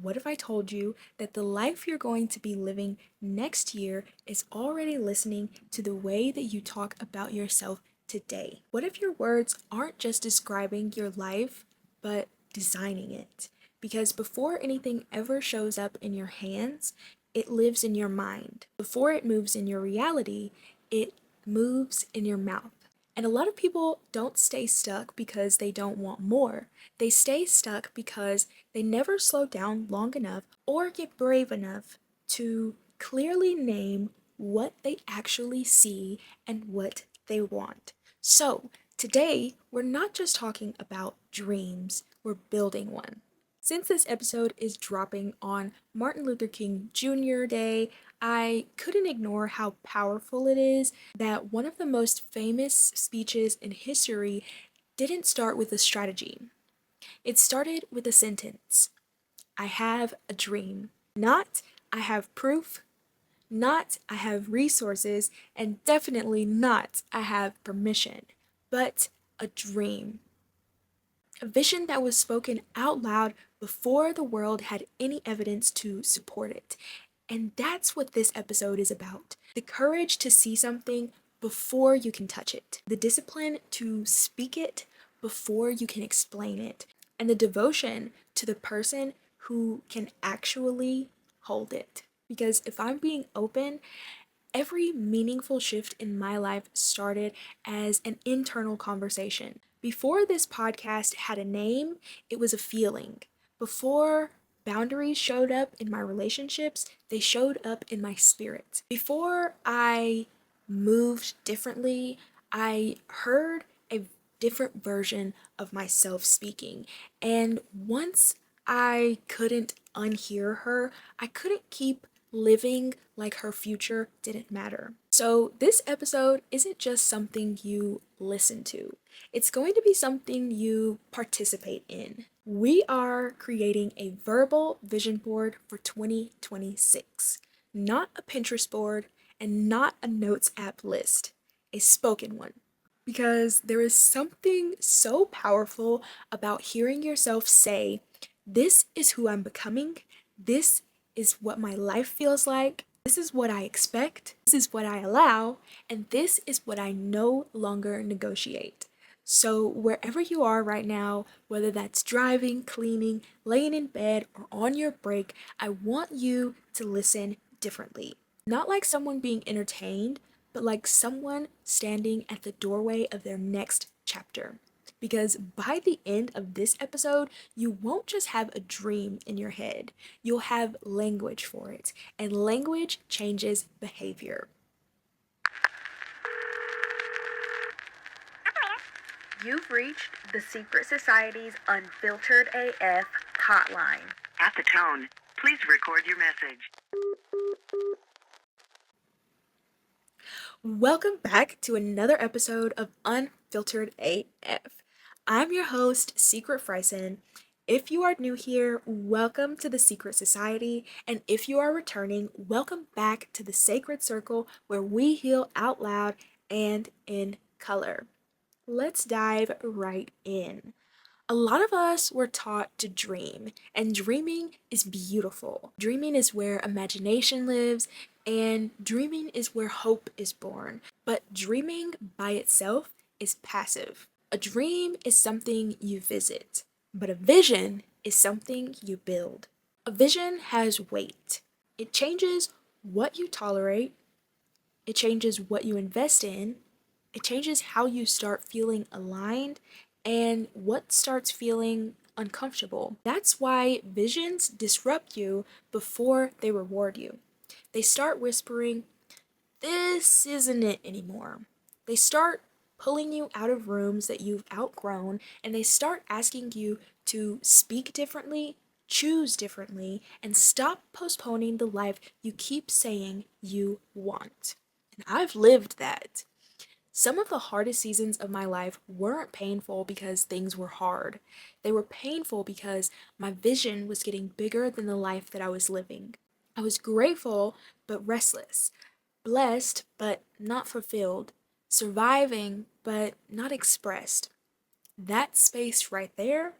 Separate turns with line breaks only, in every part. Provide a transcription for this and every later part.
What if I told you that the life you're going to be living next year is already listening to the way that you talk about yourself today? What if your words aren't just describing your life, but designing it? Because before anything ever shows up in your hands, it lives in your mind. Before it moves in your reality, it moves in your mouth. And a lot of people don't stay stuck because they don't want more. They stay stuck because they never slow down long enough or get brave enough to clearly name what they actually see and what they want. So, today, we're not just talking about dreams, we're building one. Since this episode is dropping on Martin Luther King Jr. Day, I couldn't ignore how powerful it is that one of the most famous speeches in history didn't start with a strategy. It started with a sentence: I have a dream. Not, I have proof. Not, I have resources. And definitely not, I have permission. But a dream. A vision that was spoken out loud before the world had any evidence to support it. And that's what this episode is about. The courage to see something before you can touch it. The discipline to speak it before you can explain it. And the devotion to the person who can actually hold it. Because if I'm being open, every meaningful shift in my life started as an internal conversation. Before this podcast had a name, it was a feeling. Before boundaries showed up in my relationships, they showed up in my spirit. Before I moved differently, I heard a different version of myself speaking. And once I couldn't unhear her, I couldn't keep living like her future didn't matter. So, this episode isn't just something you listen to, it's going to be something you participate in. We are creating a verbal vision board for 2026, not a Pinterest board and not a notes app list, a spoken one. Because there is something so powerful about hearing yourself say, "This is who I'm becoming, this is what my life feels like, this is what I expect, this is what I allow, and this is what I no longer negotiate." So, wherever you are right now, whether that's driving, cleaning, laying in bed, or on your break, I want you to listen differently. Not like someone being entertained, but like someone standing at the doorway of their next chapter. Because by the end of this episode, you won't just have a dream in your head, you'll have language for it, and language changes behavior.
You've reached the Secret Society's Unfiltered AF hotline.
At the tone, please record your message.
Welcome back to another episode of Unfiltered AF. I'm your host, Secret Fryson. If you are new here, welcome to the Secret Society, and if you are returning, welcome back to the sacred circle where we heal out loud and in color. Let's dive right in. A lot of us were taught to dream, and dreaming is beautiful. Dreaming is where imagination lives, and dreaming is where hope is born. But dreaming by itself is passive. A dream is something you visit, but a vision is something you build. A vision has weight. It changes what you tolerate, it changes what you invest in, it changes how you start feeling aligned and what starts feeling uncomfortable. That's why visions disrupt you before they reward you. They start whispering, "This isn't it anymore." They start pulling you out of rooms that you've outgrown, and they start asking you to speak differently, choose differently, and stop postponing the life you keep saying you want. And I've lived that. Some of the hardest seasons of my life weren't painful because things were hard. They were painful because my vision was getting bigger than the life that I was living. I was grateful but restless, blessed but not fulfilled, surviving but not expressed. That space right there,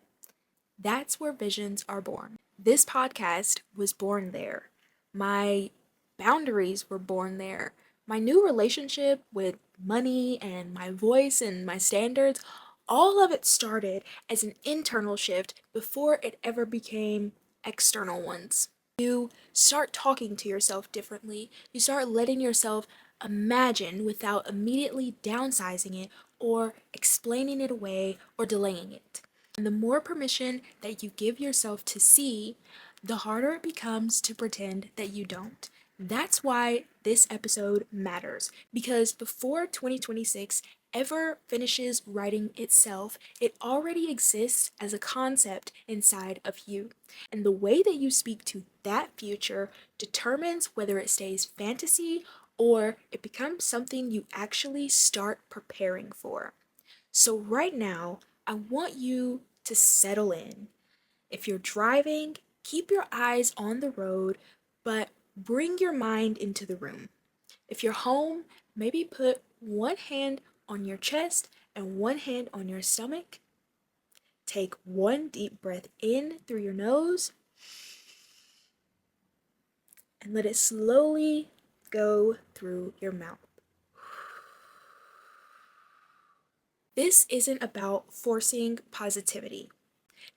that's where visions are born. This podcast was born there. My boundaries were born there. My new relationship with money and my voice and my standards, all of it started as an internal shift before it ever became external ones. You start talking to yourself differently. You start letting yourself imagine without immediately downsizing it or explaining it away or delaying it. And the more permission that you give yourself to see, the harder it becomes to pretend that you don't. That's why this episode matters, because before 2026 ever finishes writing itself, it already exists as a concept inside of you. And the way that you speak to that future determines whether it stays fantasy or it becomes something you actually start preparing for. So, right now, I want you to settle in. If you're driving, keep your eyes on the road, but bring your mind into the room. If you're home, maybe put one hand on your chest and one hand on your stomach. Take one deep breath in through your nose and let it slowly go through your mouth. This isn't about forcing positivity.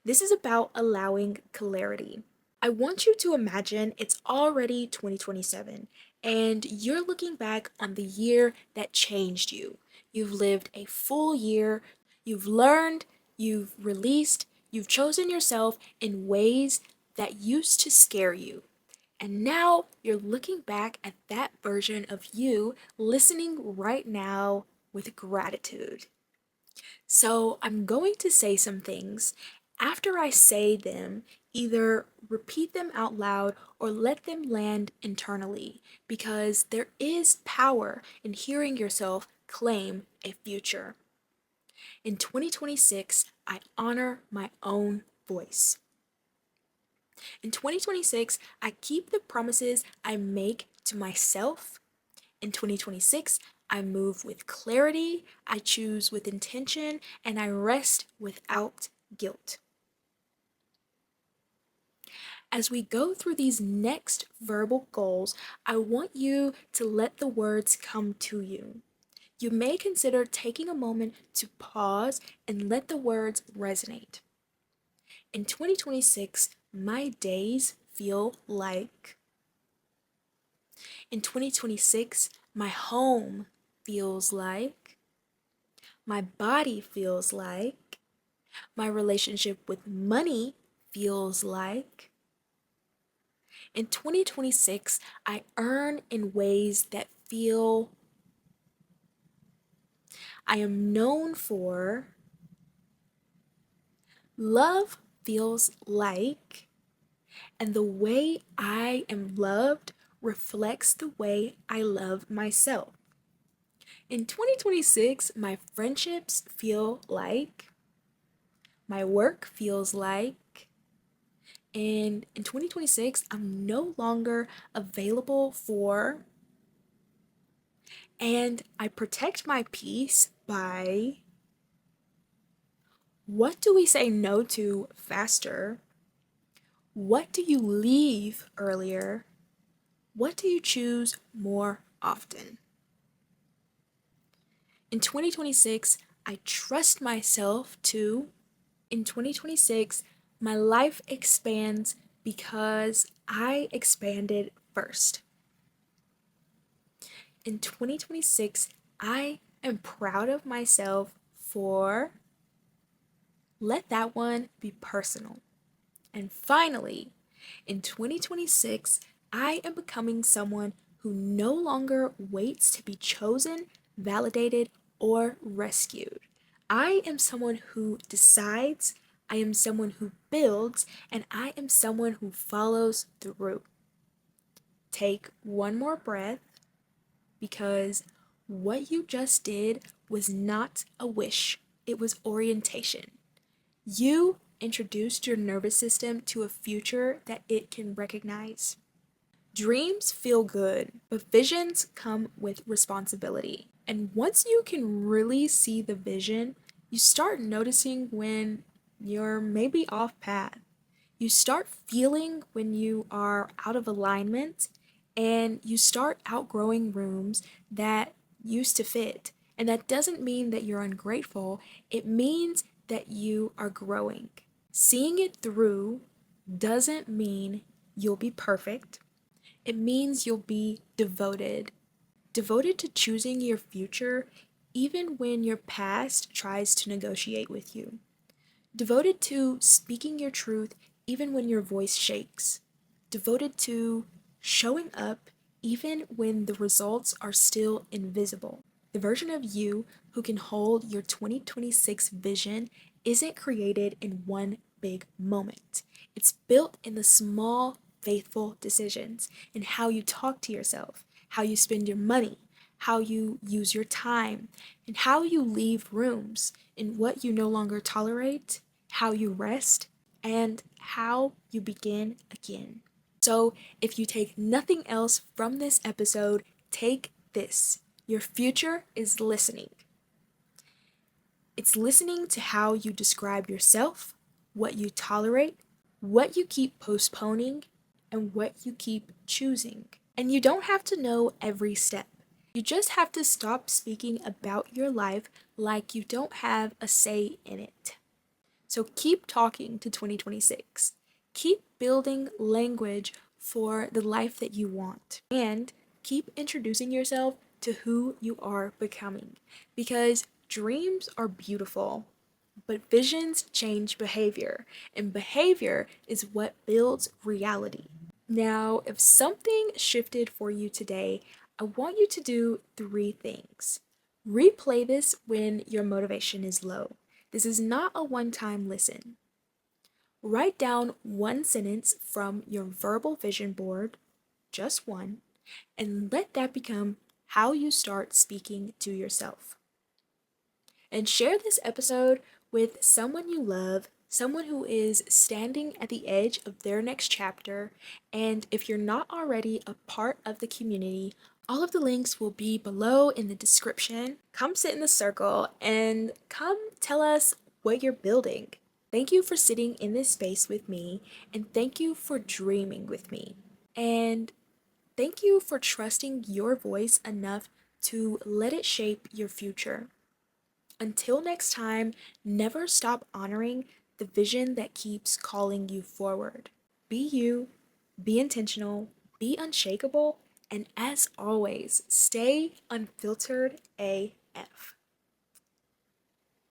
This is about allowing clarity. I want you to imagine it's already 2027 and you're looking back on the year that changed you. You've lived a full year, you've learned, you've released, you've chosen yourself in ways that used to scare you. And now you're looking back at that version of you listening right now with gratitude. So I'm going to say some things. After I say them, either repeat them out loud or let them land internally, because there is power in hearing yourself claim a future. In 2026, I honor my own voice. In 2026, I keep the promises I make to myself. In 2026, I move with clarity, I choose with intention, and I rest without guilt. As we go through these next verbal goals, I want you to let the words come to you. You may consider taking a moment to pause and let the words resonate. In 2026, my days feel like. In 2026, my home feels like. My body feels like. My relationship with money feels like. In 2026, I earn in ways that feel. I am known for. Love feels like. And the way I am loved reflects the way I love myself. In 2026, my friendships feel like. My work feels like. And in 2026, I'm no longer available for. And I protect my peace by. What do we say no to faster? What do you leave earlier? What do you choose more often? In 2026, I trust myself to. In 2026, my life expands because I expanded first. In 2026, I am proud of myself for. Let that one be personal. And finally, in 2026, I am becoming someone who no longer waits to be chosen, validated, or rescued. I am someone who decides, I am someone who builds, and I am someone who follows through. Take one more breath, because what you just did was not a wish, it was orientation. You introduced your nervous system to a future that it can recognize. Dreams feel good, but visions come with responsibility. And once you can really see the vision, you start noticing when you're maybe off path. You start feeling when you are out of alignment, and you start outgrowing rooms that used to fit. And that doesn't mean that you're ungrateful, it means that you are growing. Seeing it through doesn't mean you'll be perfect, it means you'll be devoted. Devoted to choosing your future even when your past tries to negotiate with you. Devoted to speaking your truth even when your voice shakes. Devoted to showing up even when the results are still invisible. The version of you who can hold your 2026 vision isn't created in one big moment. It's built in the small, faithful decisions, in how you talk to yourself, how you spend your money, how you use your time, and how you leave rooms, in what you no longer tolerate, how you rest, and how you begin again. So, if you take nothing else from this episode, take this. Your future is listening. It's listening to how you describe yourself, what you tolerate, what you keep postponing, and what you keep choosing. And you don't have to know every step. You just have to stop speaking about your life like you don't have a say in it. So keep talking to 2026. Keep building language for the life that you want. And keep introducing yourself to who you are becoming. Because dreams are beautiful, but visions change behavior, and behavior is what builds reality. Now, if something shifted for you today, I want you to do 3 things. Replay this when your motivation is low. This is not a one-time listen. Write down one sentence from your verbal vision board, just one, and let that become how you start speaking to yourself. And share this episode with someone you love, someone who is standing at the edge of their next chapter. And if you're not already a part of the community, all of the links will be below in the description. Come sit in the circle and come tell us what you're building. Thank you for sitting in this space with me, and thank you for dreaming with me. And thank you for trusting your voice enough to let it shape your future. Until next time, never stop honoring the vision that keeps calling you forward. Be you, be intentional, be unshakable, and as always, stay unfiltered AF.